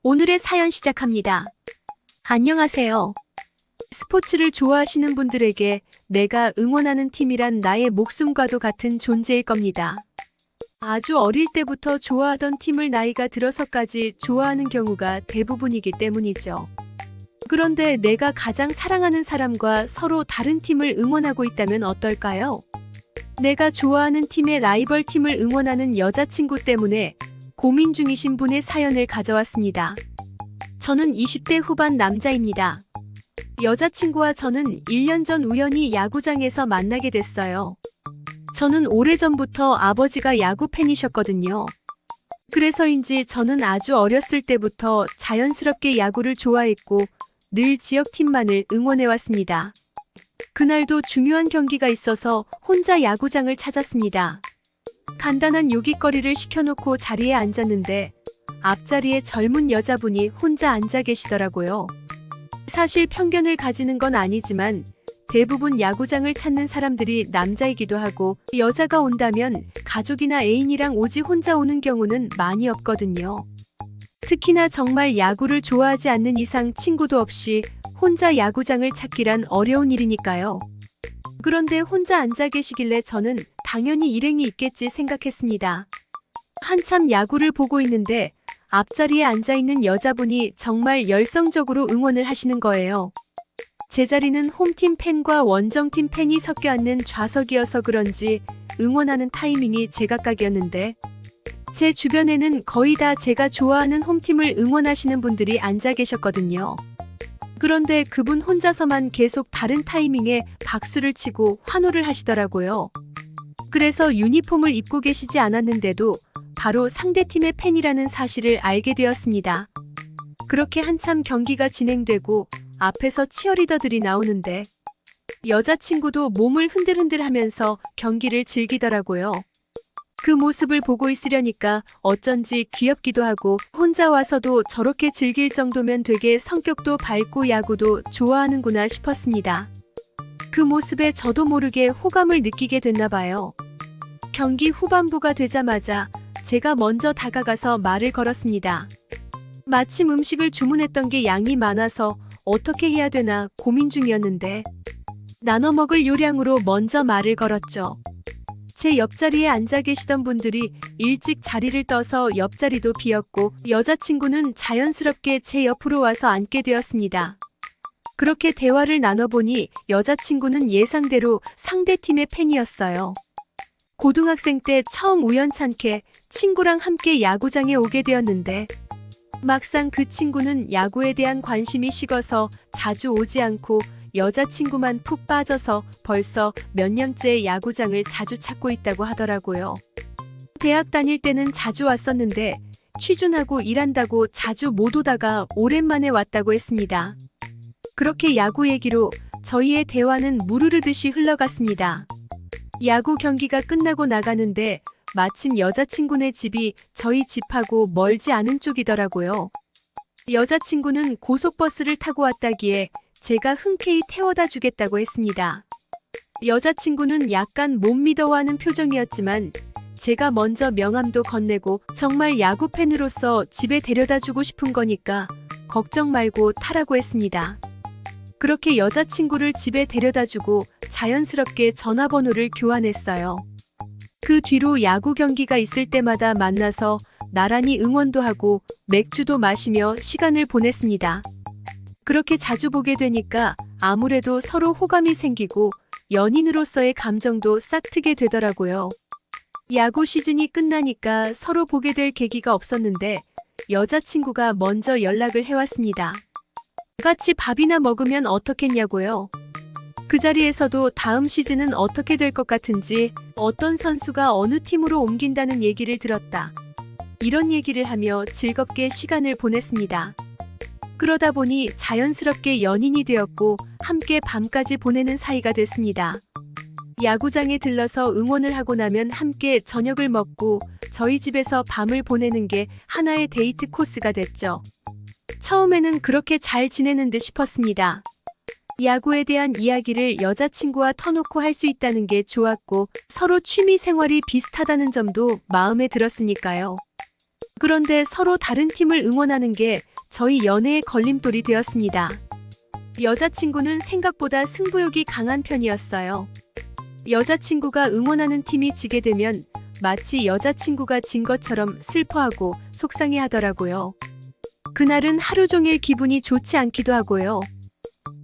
오늘의 사연 시작합니다. 안녕하세요. 스포츠를 좋아하시는 분들에게 내가 응원하는 팀이란 나의 목숨과도 같은 존재일 겁니다. 아주 어릴 때부터 좋아하던 팀을 나이가 들어서까지 좋아하는 경우가 대부분이기 때문이죠. 그런데 내가 가장 사랑하는 사람과 서로 다른 팀을 응원하고 있다면 어떨까요? 내가 좋아하는 팀의 라이벌 팀을 응원하는 여자친구 때문에 고민 중이신 분의 사연을 가져왔습니다. 저는 20대 후반 남자입니다. 여자친구와 저는 1년 전 우연히 야구장에서 만나게 됐어요. 저는 오래전부터 아버지가 야구 팬이셨거든요. 그래서인지 저는 아주 어렸을 때부터 자연스럽게 야구를 좋아했고 늘 지역팀만을 응원해왔습니다. 그날도 중요한 경기가 있어서 혼자 야구장을 찾았습니다. 간단한 요깃거리를 시켜놓고 자리에 앉았는데 앞자리에 젊은 여자분이 혼자 앉아 계시더라고요. 사실 편견을 가지는 건 아니지만 대부분 야구장을 찾는 사람들이 남자이기도 하고 여자가 온다면 가족이나 애인이랑 오지 혼자 오는 경우는 많이 없거든요. 특히나 정말 야구를 좋아하지 않는 이상 친구도 없이 혼자 야구장을 찾기란 어려운 일이니까요. 그런데 혼자 앉아 계시길래 저는 당연히 일행이 있겠지 생각했습니다. 한참 야구를 보고 있는데 앞자리에 앉아있는 여자분이 정말 열성적으로 응원을 하시는 거예요. 제 자리는 홈팀 팬과 원정팀 팬이 섞여 앉는 좌석이어서 그런지 응원하는 타이밍이 제각각이었는데 제 주변에는 거의 다 제가 좋아하는 홈팀을 응원하시는 분들이 앉아 계셨거든요. 그런데 그분 혼자서만 계속 다른 타이밍에 박수를 치고 환호를 하시더라고요. 그래서 유니폼을 입고 계시지 않았는데도 바로 상대팀의 팬이라는 사실을 알게 되었습니다. 그렇게 한참 경기가 진행되고 앞에서 치어리더들이 나오는데 여자친구도 몸을 흔들흔들 하면서 경기를 즐기더라고요. 그 모습을 보고 있으려니까 어쩐지 귀엽기도 하고 혼자 와서도 저렇게 즐길 정도면 되게 성격도 밝고 야구도 좋아하는구나 싶었습니다. 그 모습에 저도 모르게 호감을 느끼게 됐나 봐요. 경기 후반부가 되자마자 제가 먼저 다가가서 말을 걸었습니다. 마침 음식을 주문했던 게 양이 많아서 어떻게 해야 되나 고민 중이었는데 나눠 먹을 요량으로 먼저 말을 걸었죠. 제 옆자리에 앉아 계시던 분들이 일찍 자리를 떠서 옆자리도 비었고 여자친구는 자연스럽게 제 옆으로 와서 앉게 되었습니다. 그렇게 대화를 나눠보니 여자친구는 예상대로 상대팀의 팬이었어요. 고등학생 때 처음 우연찮게 친구랑 함께 야구장에 오게 되었는데 막상 그 친구는 야구에 대한 관심이 식어서 자주 오지 않고 여자친구만 푹 빠져서 벌써 몇 년째 야구장을 자주 찾고 있다고 하더라고요. 대학 다닐 때는 자주 왔었는데 취준하고 일한다고 자주 못 오다가 오랜만에 왔다고 했습니다. 그렇게 야구 얘기로 저희의 대화는 물 흐르듯이 흘러갔습니다. 야구 경기가 끝나고 나가는데 마침 여자친구네 집이 저희 집하고 멀지 않은 쪽이더라고요. 여자친구는 고속버스를 타고 왔다기에 제가 흔쾌히 태워다 주겠다고 했습니다. 여자친구는 약간 못 믿어하는 표정이었지만 제가 먼저 명함도 건네고 정말 야구 팬으로서 집에 데려다 주고 싶은 거니까 걱정 말고 타라고 했습니다. 그렇게 여자친구를 집에 데려다 주고 자연스럽게 전화번호를 교환했어요. 그 뒤로 야구 경기가 있을 때마다 만나서 나란히 응원도 하고 맥주도 마시며 시간을 보냈습니다. 그렇게 자주 보게 되니까 아무래도 서로 호감이 생기고 연인으로서의 감정도 싹 트게 되더라고요. 야구 시즌이 끝나니까 서로 보게 될 계기가 없었는데 여자친구가 먼저 연락을 해왔습니다. 같이 밥이나 먹으면 어떻겠냐고요. 그 자리에서도 다음 시즌은 어떻게 될 것 같은지 어떤 선수가 어느 팀으로 옮긴다는 얘기를 들었다. 이런 얘기를 하며 즐겁게 시간을 보냈습니다. 그러다 보니 자연스럽게 연인이 되었고 함께 밤까지 보내는 사이가 됐습니다. 야구장에 들러서 응원을 하고 나면 함께 저녁을 먹고 저희 집에서 밤을 보내는 게 하나의 데이트 코스가 됐죠. 처음에는 그렇게 잘 지내는 듯 싶었습니다. 야구에 대한 이야기를 여자친구와 터놓고 할 수 있다는 게 좋았고 서로 취미 생활이 비슷하다는 점도 마음에 들었으니까요. 그런데 서로 다른 팀을 응원하는 게 저희 연애의 걸림돌이 되었습니다. 여자친구는 생각보다 승부욕이 강한 편이었어요. 여자친구가 응원하는 팀이 지게 되면 마치 여자친구가 진 것처럼 슬퍼하고 속상해 하더라고요. 그날은 하루 종일 기분이 좋지 않기도 하고요.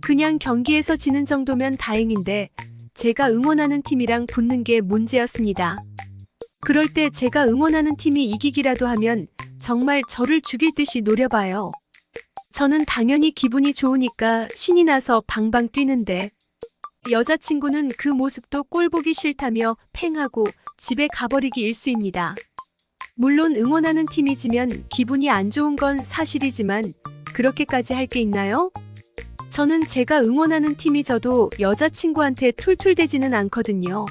그냥 경기에서 지는 정도면 다행인데 제가 응원하는 팀이랑 붙는 게 문제였습니다. 그럴 때 제가 응원하는 팀이 이기기라도 하면 정말 저를 죽일 듯이 노려봐요. 저는 당연히 기분이 좋으니까 신이 나서 방방 뛰는데 여자친구는 그 모습도 꼴보기 싫다며 팽하고 집에 가버리기 일쑤입니다. 물론 응원하는 팀이 지면 기분이 안 좋은 건 사실이지만 그렇게까지 할 게 있나요? 저는 제가 응원하는 팀이 져도 여자친구한테 툴툴대지는 않거든요.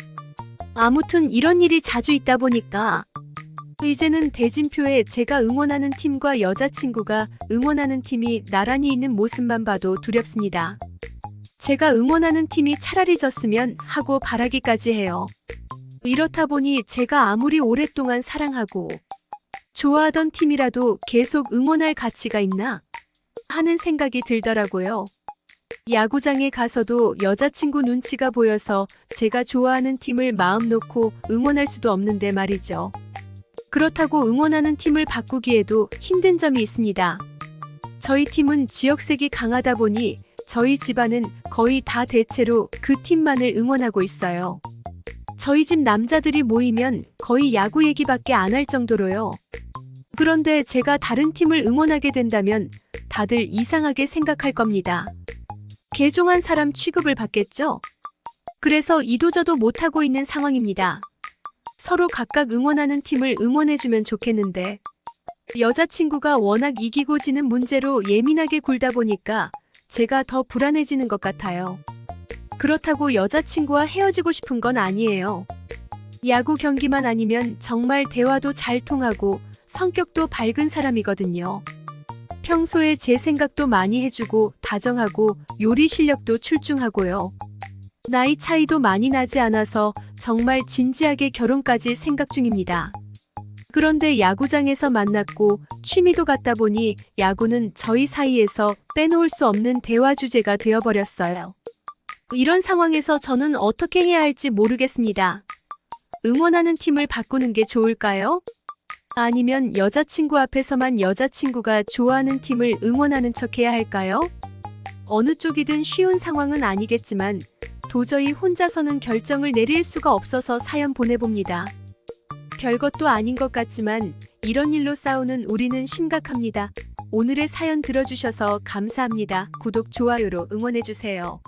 아무튼 이런 일이 자주 있다 보니까 이제는 대진표에 제가 응원하는 팀과 여자친구가 응원하는 팀이 나란히 있는 모습만 봐도 두렵습니다. 제가 응원하는 팀이 차라리 졌으면 하고 바라기까지 해요. 이렇다 보니 제가 아무리 오랫동안 사랑하고 좋아하던 팀이라도 계속 응원할 가치가 있나 하는 생각이 들더라고요. 야구장에 가서도 여자친구 눈치가 보여서 제가 좋아하는 팀을 마음 놓고 응원할 수도 없는데 말이죠. 그렇다고 응원하는 팀을 바꾸기에도 힘든 점이 있습니다. 저희 팀은 지역색이 강하다 보니 저희 집안은 거의 다 대체로 그 팀만을 응원하고 있어요. 저희 집 남자들이 모이면 거의 야구 얘기밖에 안 할 정도로요. 그런데 제가 다른 팀을 응원하게 된다면 다들 이상하게 생각할 겁니다. 개종한 사람 취급을 받겠죠? 그래서 이도저도 못하고 있는 상황입니다. 서로 각각 응원하는 팀을 응원해주면 좋겠는데 여자친구가 워낙 이기고 지는 문제로 예민하게 굴다 보니까 제가 더 불안해지는 것 같아요. 그렇다고 여자친구와 헤어지고 싶은 건 아니에요. 야구 경기만 아니면 정말 대화도 잘 통하고 성격도 밝은 사람이거든요. 평소에 제 생각도 많이 해주고 다정하고 요리 실력도 출중하고요. 나이 차이도 많이 나지 않아서 정말 진지하게 결혼까지 생각 중입니다. 그런데 야구장에서 만났고 취미도 같다 보니 야구는 저희 사이에서 빼놓을 수 없는 대화 주제가 되어버렸어요. 이런 상황에서 저는 어떻게 해야 할지 모르겠습니다. 응원하는 팀을 바꾸는 게 좋을까요? 아니면 여자친구 앞에서만 여자친구가 좋아하는 팀을 응원하는 척 해야 할까요? 어느 쪽이든 쉬운 상황은 아니겠지만 도저히 혼자서는 결정을 내릴 수가 없어서 사연 보내봅니다. 별것도 아닌 것 같지만 이런 일로 싸우는 우리는 심각합니다. 오늘의 사연 들어주셔서 감사합니다. 구독, 좋아요로 응원해주세요.